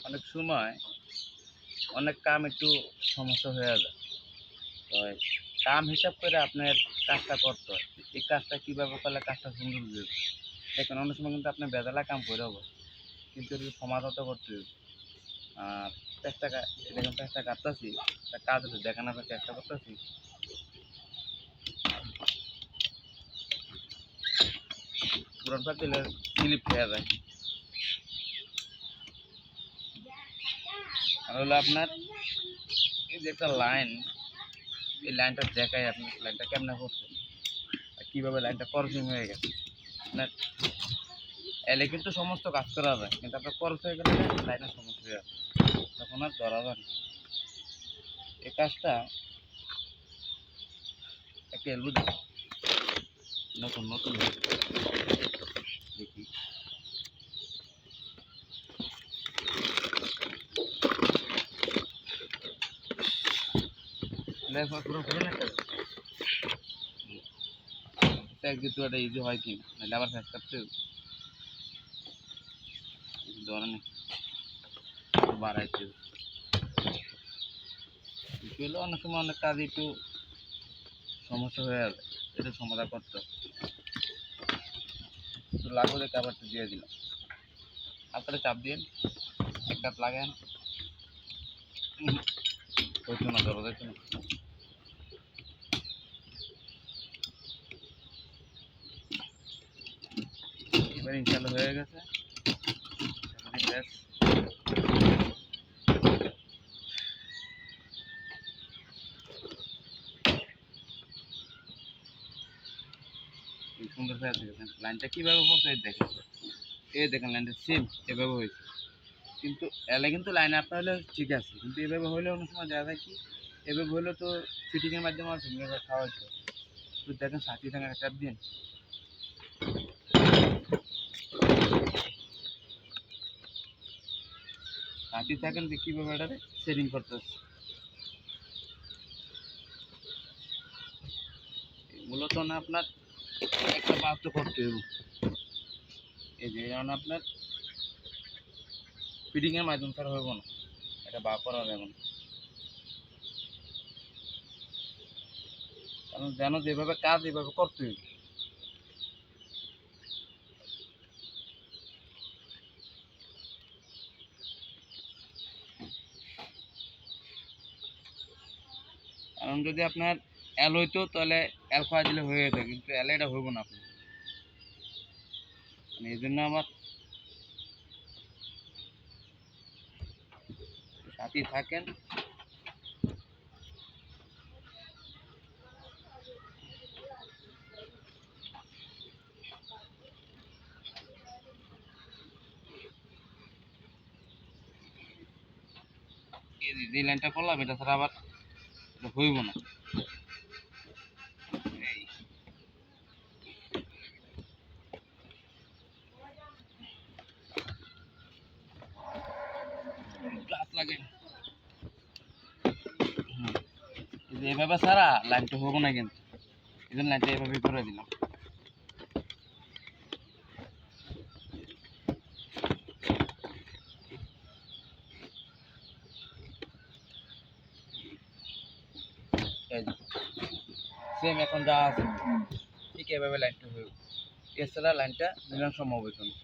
অনেক সময় অনেক কাম একটু সমস্যা হয়ে যায়। তো কাম হিসাব করে আপনার কাজটা করতে হয়। এই কাজটা কীভাবে করলে কাজটা সুন্দর হবে। দেখেন অনেক সময় কিন্তু আপনি বেজালা কাম করে হবে, কিন্তু এর সমাধা তো করতে হবে। আর চেষ্টা দেখেন চেষ্টা কাটতেছি, একটা কাজ আছে দেখানোর চেষ্টা করতেছি। পুরান পাতিলের স্লিপ খেয়ে যায়। আর হলো আপনার এই যে একটা লাইন, এই লাইনটা দেখাই আপনার লাইনটা কেমনে করছেন আর কীভাবে লাইনটা ক্রসিং হয়ে গেছে। আপনার এলে কিন্তু সমস্ত কাজ করা যায়, কিন্তু আপনার ক্রস হয়ে গেলে লাইনের সমস্যা হয়ে যাবে, তখন আর ধরা যায় না। এই কাজটা একটা এলবো নতুন নতুন দেখি পুরো করে না একদিন একটা ইজি হয় কি নাহলে আবার ফেস করতে ধরেন বাড়াইতে হলো। অনেক সময় অনেক কাজ একটু সমস্যা হয়ে যাবে, এটা সমাধান করতে হবে। একটু লাগবে দেখে আবার দিয়ে দিলাম, আপনারা চাপ দিন, এক কাজ লাগান হইতো না, ধরো যাইতো না। এবার ইনশাল্লাহ হয়ে গেছে। সুন্দর হয়ে গেছে। লাইনটা কীভাবে পড়ছে দেখেন, এই দেখেন লাইনটা সেম এভাবে হয়েছে, কিন্তু এলে কিন্তু লাইন আপনার হলে ঠিক আছে, কিন্তু এভাবে হইলে অনেক সময় দেখা যায় কি এভাবে হইলে তো ফিটিংয়ের মাধ্যমে আর ভেঙে খাওয়া হইতো। তো দেখেন 60 টাকা চাপ দিন, সাথী থাকেন যে কীভাবে এটা সেটিং করতে হচ্ছে। মূলত না আপনার একটা বাস তো করতে হবে, এই যে যেমন আপনার ফিটিংয়ের মাধ্যম ছাড়া হইব না, এটা বা করা যাবে না। কারণ যেন যেভাবে কাজ এভাবে করতে হবে। কারণ যদি আপনার এল হইতো তাহলে এল খাওয়া দিলে হয়ে যেত, কিন্তু এলে এটা হইব না আপনার, মানে এই জন্য আমার সাথী থাকেন। এই যে লাইনটা করলাম এটা ছাড়া আবার এটা হইব না। গ্লাস লাগে এভাবে ছাড়া লাইনটা হইব না, কিন্তু এই জন্য লাইনটা এভাবে করে দিলাম। সেম এখন যা আছে ঠিক এভাবে লাইনটা হইব, এছাড়া লাইনটা মিলান সম্ভব হইত না।